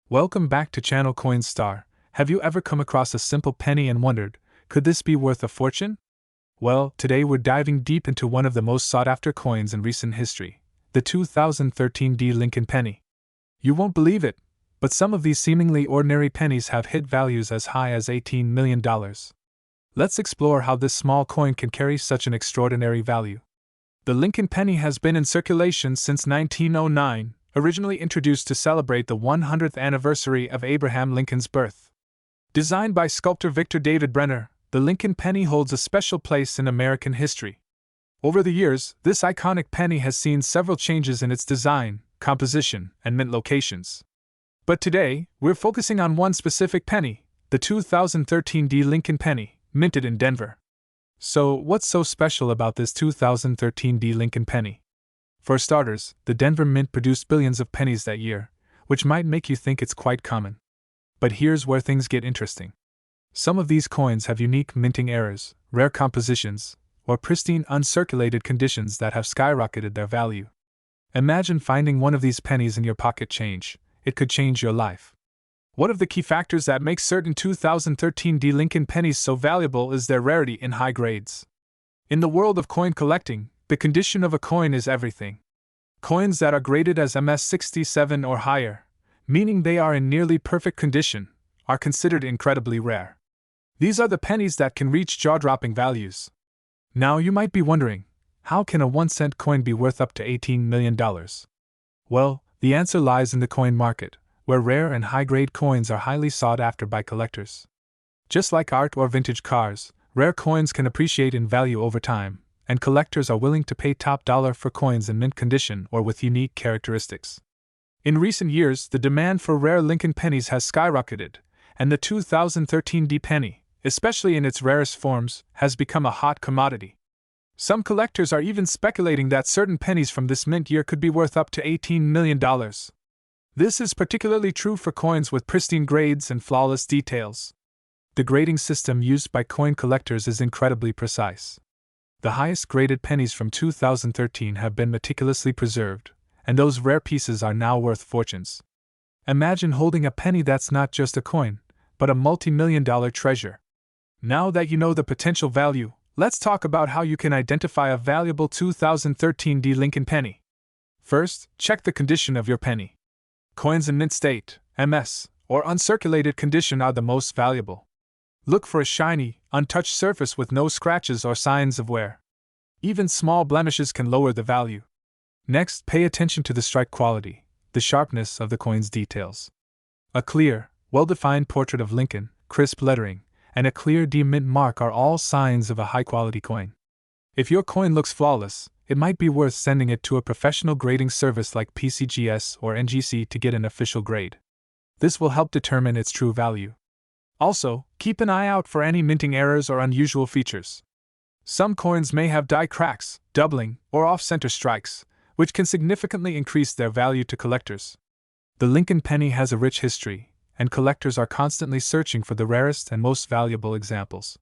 Welcome back to Channel Coinstar. Have you ever come across a simple penny and wondered, could this be worth a fortune? Well, today we're diving deep into one of the most sought-after coins in recent history, the 2013 Lincoln penny. You won't believe it, but some of these seemingly ordinary pennies have hit values as high as $18 million. Let's explore how this small coin can carry such an extraordinary value. The Lincoln penny has been in circulation since 1909, originally introduced to celebrate the 100th anniversary of Abraham Lincoln's birth. Designed by sculptor Victor David Brenner, the Lincoln penny holds a special place in American history. Over the years, this iconic penny has seen several changes in its design, composition, and mint locations. But today, we're focusing on one specific penny, the 2013 Lincoln penny, minted in Denver. So, what's so special about this 2013 Lincoln penny? For starters, the Denver Mint produced billions of pennies that year, which might make you think it's quite common. But here's where things get interesting. Some of these coins have unique minting errors, rare compositions, or pristine uncirculated conditions that have skyrocketed their value. Imagine finding one of these pennies in your pocket change. It could change your life. One of the key factors that makes certain 2013 Lincoln pennies so valuable is their rarity in high grades. In the world of coin collecting, the condition of a coin is everything. Coins that are graded as MS67 or higher, meaning they are in nearly perfect condition, are considered incredibly rare. These are the pennies that can reach jaw-dropping values. Now you might be wondering, how can a 1-cent coin be worth up to $18 million? Well, the answer lies in the coin market, where rare and high-grade coins are highly sought after by collectors. Just like art or vintage cars, rare coins can appreciate in value over time, and collectors are willing to pay top dollar for coins in mint condition or with unique characteristics. In recent years, the demand for rare Lincoln pennies has skyrocketed, and the 2013 penny, especially in its rarest forms, has become a hot commodity. Some collectors are even speculating that certain pennies from this mint year could be worth up to $18 million. This is particularly true for coins with pristine grades and flawless details. The grading system used by coin collectors is incredibly precise. The highest graded pennies from 2013 have been meticulously preserved, and those rare pieces are now worth fortunes. Imagine holding a penny that's not just a coin, but a multi-million-dollar treasure. Now that you know the potential value, let's talk about how you can identify a valuable 2013 Lincoln penny. First, check the condition of your penny. Coins in mint state, MS, or uncirculated condition are the most valuable. Look for a shiny, untouched surface with no scratches or signs of wear. Even small blemishes can lower the value. Next, pay attention to the strike quality, the sharpness of the coin's details. A clear, well-defined portrait of Lincoln, crisp lettering, and a clear mint mark are all signs of a high-quality coin. If your coin looks flawless, it might be worth sending it to a professional grading service like PCGS or NGC to get an official grade. This will help determine its true value. Also, keep an eye out for any minting errors or unusual features. Some coins may have die cracks, doubling, or off-center strikes, which can significantly increase their value to collectors. The Lincoln penny has a rich history, and collectors are constantly searching for the rarest and most valuable examples.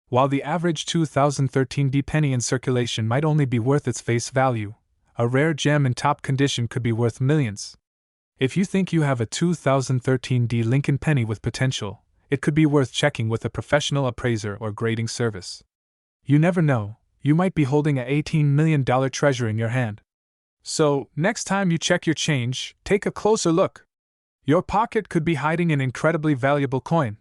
While the average 2013 penny in circulation might only be worth its face value, a rare gem in top condition could be worth millions. If you think you have a 2013 Lincoln penny with potential, it could be worth checking with a professional appraiser or grading service. You never know, you might be holding an $18 million treasure in your hand. So, next time you check your change, take a closer look. Your pocket could be hiding an incredibly valuable coin.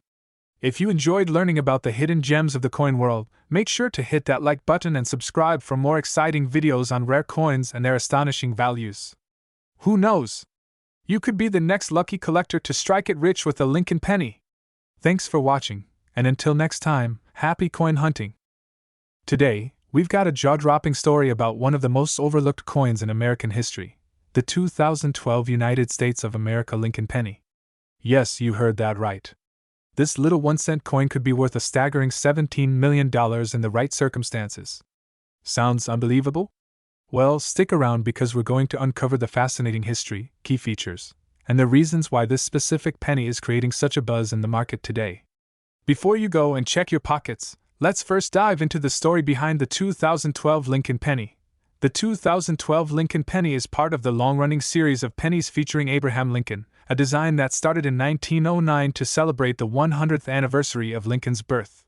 If you enjoyed learning about the hidden gems of the coin world, make sure to hit that like button and subscribe for more exciting videos on rare coins and their astonishing values. Who knows? You could be the next lucky collector to strike it rich with a Lincoln penny. Thanks for watching, and until next time, happy coin hunting. Today, we've got a jaw-dropping story about one of the most overlooked coins in American history, the 2012 United States of America Lincoln penny. Yes, you heard that right. This little 1-cent coin could be worth a staggering $17 million in the right circumstances. Sounds unbelievable? Well, stick around because we're going to uncover the fascinating history, key features, and the reasons why this specific penny is creating such a buzz in the market today. Before you go and check your pockets, let's first dive into the story behind the 2012 Lincoln penny. The 2012 Lincoln penny is part of the long-running series of pennies featuring Abraham Lincoln, a design that started in 1909 to celebrate the 100th anniversary of Lincoln's birth.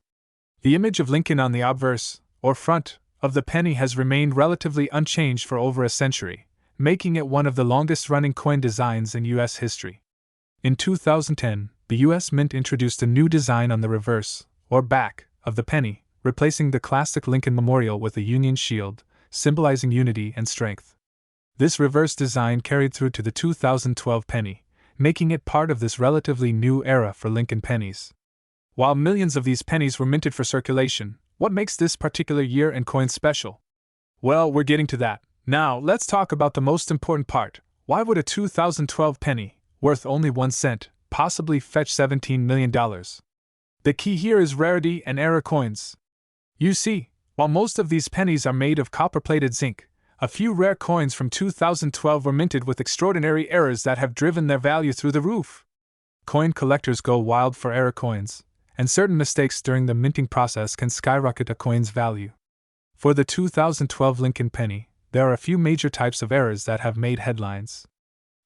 The image of Lincoln on the obverse, or front, of the penny has remained relatively unchanged for over a century, making it one of the longest-running coin designs in U.S. history. In 2010, the U.S. Mint introduced a new design on the reverse, or back, of the penny, replacing the classic Lincoln Memorial with a Union shield, symbolizing unity and strength. This reverse design carried through to the 2012 penny, making it part of this relatively new era for Lincoln pennies. While millions of these pennies were minted for circulation, what makes this particular year-end coin special? Well, we're getting to that. Now, let's talk about the most important part. Why would a 2012 penny, worth only 1 cent, possibly fetch $17 million? The key here is rarity and error coins. You see, while most of these pennies are made of copper-plated zinc, a few rare coins from 2012 were minted with extraordinary errors that have driven their value through the roof. Coin collectors go wild for error coins, and certain mistakes during the minting process can skyrocket a coin's value. For the 2012 Lincoln penny, there are a few major types of errors that have made headlines.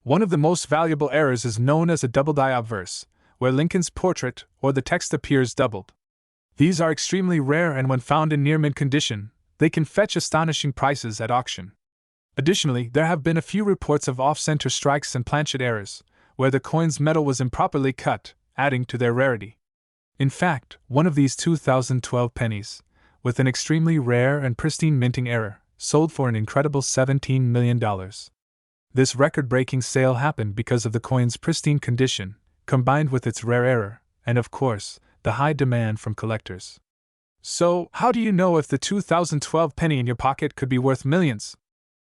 One of the most valuable errors is known as a double-die obverse, where Lincoln's portrait or the text appears doubled. These are extremely rare, and when found in near-mint condition, they can fetch astonishing prices at auction. Additionally, there have been a few reports of off-center strikes and planchet errors, where the coin's metal was improperly cut, adding to their rarity. In fact, one of these 2012 pennies, with an extremely rare and pristine minting error, sold for an incredible $17 million. This record-breaking sale happened because of the coin's pristine condition, combined with its rare error, and of course, the high demand from collectors. So, how do you know if the 2012 penny in your pocket could be worth millions?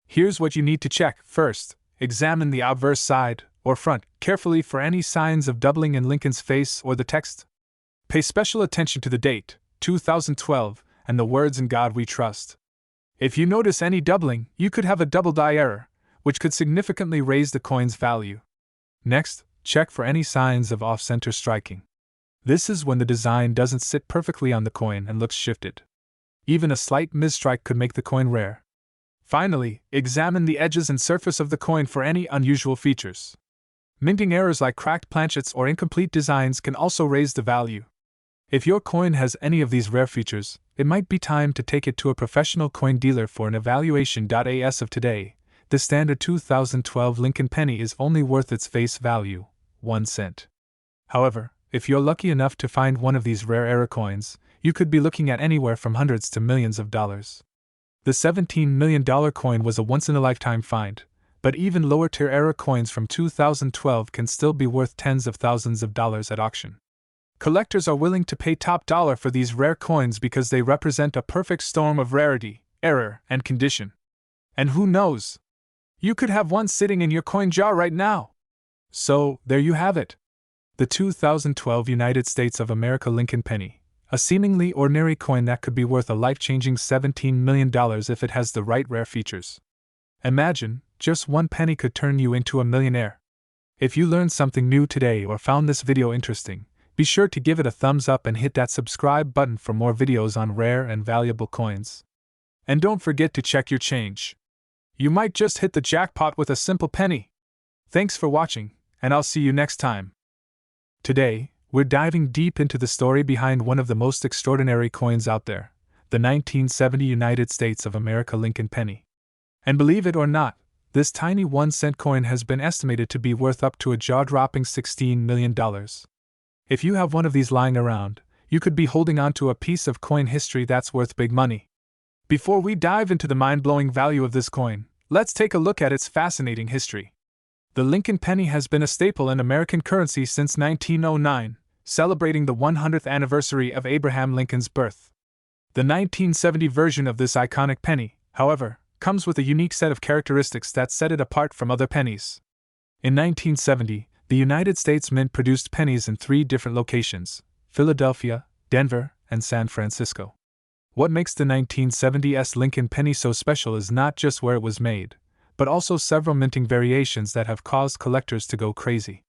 Here's what you need to check. First, examine the obverse side, or front, carefully for any signs of doubling in Lincoln's face or the text. Pay special attention to the date, 2012, and the words "In God We Trust." If you notice any doubling, you could have a double-die error, which could significantly raise the coin's value. Next, check for any signs of off-center striking. This is when the design doesn't sit perfectly on the coin and looks shifted. Even a slight misstrike could make the coin rare. Finally, examine the edges and surface of the coin for any unusual features. Minting errors like cracked planchets or incomplete designs can also raise the value. If your coin has any of these rare features, it might be time to take it to a professional coin dealer for an evaluation. As of today, the standard 2012 Lincoln penny is only worth its face value, 1 cent. However, if you're lucky enough to find one of these rare error coins, you could be looking at anywhere from hundreds to millions of dollars. The $17 million coin was a once-in-a-lifetime find, but even lower-tier error coins from 2012 can still be worth tens of thousands of dollars at auction. Collectors are willing to pay top dollar for these rare coins because they represent a perfect storm of rarity, error, and condition. And who knows? You could have one sitting in your coin jar right now. So, there you have it. The 2012 United States of America Lincoln penny, a seemingly ordinary coin that could be worth a life-changing $17 million if it has the right rare features. Imagine, just one penny could turn you into a millionaire. If you learned something new today or found this video interesting, be sure to give it a thumbs up and hit that subscribe button for more videos on rare and valuable coins. And don't forget to check your change. You might just hit the jackpot with a simple penny. Thanks for watching, and I'll see you next time. Today, we're diving deep into the story behind one of the most extraordinary coins out there, the 1970 United States of America Lincoln penny. And believe it or not, this tiny 1-cent coin has been estimated to be worth up to a jaw-dropping $16 million. If you have one of these lying around, you could be holding on to a piece of coin history that's worth big money. Before we dive into the mind-blowing value of this coin, let's take a look at its fascinating history. The Lincoln penny has been a staple in American currency since 1909, celebrating the 100th anniversary of Abraham Lincoln's birth. The 1970 version of this iconic penny, however, comes with a unique set of characteristics that set it apart from other pennies. In 1970, the United States Mint produced pennies in 3 different locations: Philadelphia, Denver, and San Francisco. What makes the 1970s Lincoln penny so special is not just where it was made, but also several minting variations that have caused collectors to go crazy.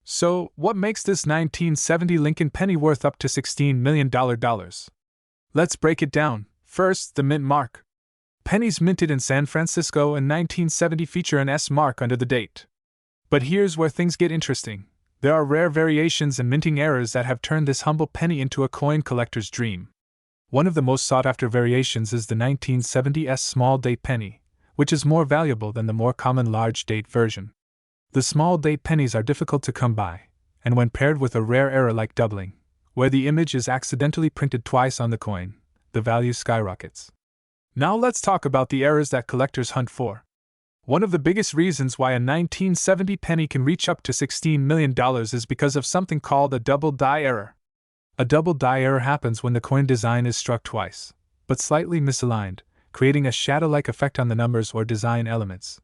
So, what makes this 1970 Lincoln penny worth up to $16 million? Let's break it down. First, the mint mark. Pennies minted in San Francisco in 1970 feature an S mark under the date. But here's where things get interesting. There are rare variations and minting errors that have turned this humble penny into a coin collector's dream. One of the most sought-after variations is the 1970s small date penny, which is more valuable than the more common large date version. The small date pennies are difficult to come by, and when paired with a rare error like doubling, where the image is accidentally printed twice on the coin, the value skyrockets. Now let's talk about the errors that collectors hunt for. One of the biggest reasons why a 1970 penny can reach up to $16 million is because of something called a double die error. A double die error happens when the coin design is struck twice, but slightly misaligned, creating a shadow-like effect on the numbers or design elements.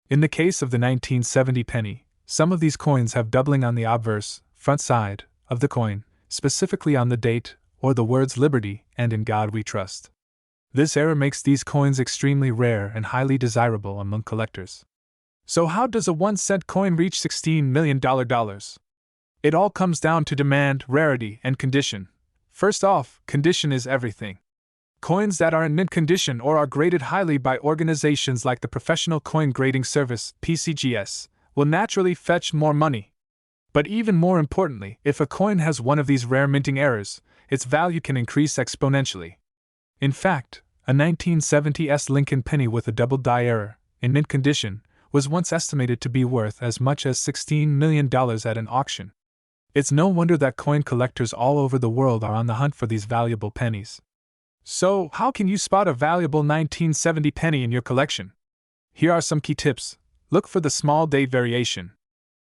In the case of the 1970 penny, some of these coins have doubling on the obverse, front side, of the coin, specifically on the date, or the words Liberty and In God We Trust. This error makes these coins extremely rare and highly desirable among collectors. So how does a 1-cent coin reach $16 million? It all comes down to demand, rarity, and condition. First off, condition is everything. Coins that are in mint condition or are graded highly by organizations like the Professional Coin Grading Service, PCGS, will naturally fetch more money. But even more importantly, if a coin has one of these rare minting errors, its value can increase exponentially. In fact, a 1970s Lincoln penny with a double die error, in mint condition, was once estimated to be worth as much as $16 million at an auction. It's no wonder that coin collectors all over the world are on the hunt for these valuable pennies. So, how can you spot a valuable 1970 penny in your collection? Here are some key tips. Look for the small date variation.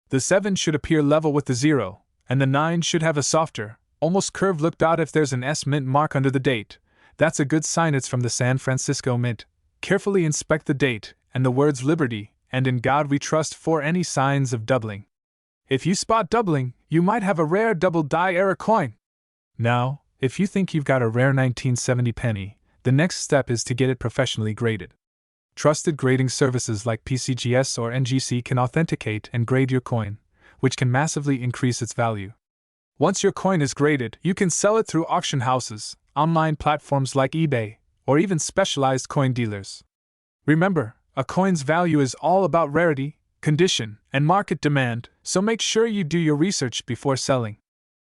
The 7 should appear level with the 0, and the 9 should have a softer, almost curved look. If there's an S mint mark under the date, that's a good sign it's from the San Francisco Mint. Carefully inspect the date and the words Liberty and In God We Trust for any signs of doubling. If you spot doubling, you might have a rare double die error coin. Now, if you think you've got a rare 1970 penny, the next step is to get it professionally graded. Trusted grading services like PCGS or NGC can authenticate and grade your coin, which can massively increase its value. Once your coin is graded, you can sell it through auction houses, online platforms like eBay, or even specialized coin dealers. Remember, a coin's value is all about rarity, condition, and market demand, so make sure you do your research before selling.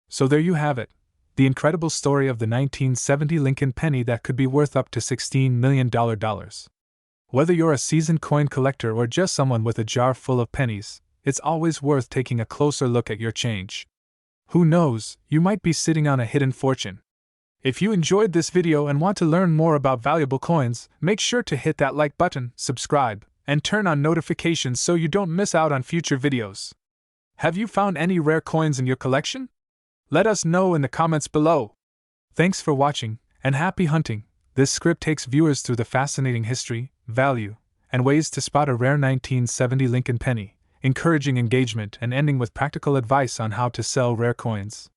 So there you have it, the incredible story of the 1970 Lincoln penny that could be worth up to $16 million. Whether you're a seasoned coin collector or just someone with a jar full of pennies, it's always worth taking a closer look at your change. Who knows, you might be sitting on a hidden fortune. If you enjoyed this video and want to learn more about valuable coins, make sure to hit that like button, subscribe, and turn on notifications so you don't miss out on future videos. Have you found any rare coins in your collection? Let us know in the comments below. Thanks for watching, and happy hunting. This script takes viewers through the fascinating history, value, and ways to spot a rare 1970 Lincoln penny, encouraging engagement and ending with practical advice on how to sell rare coins.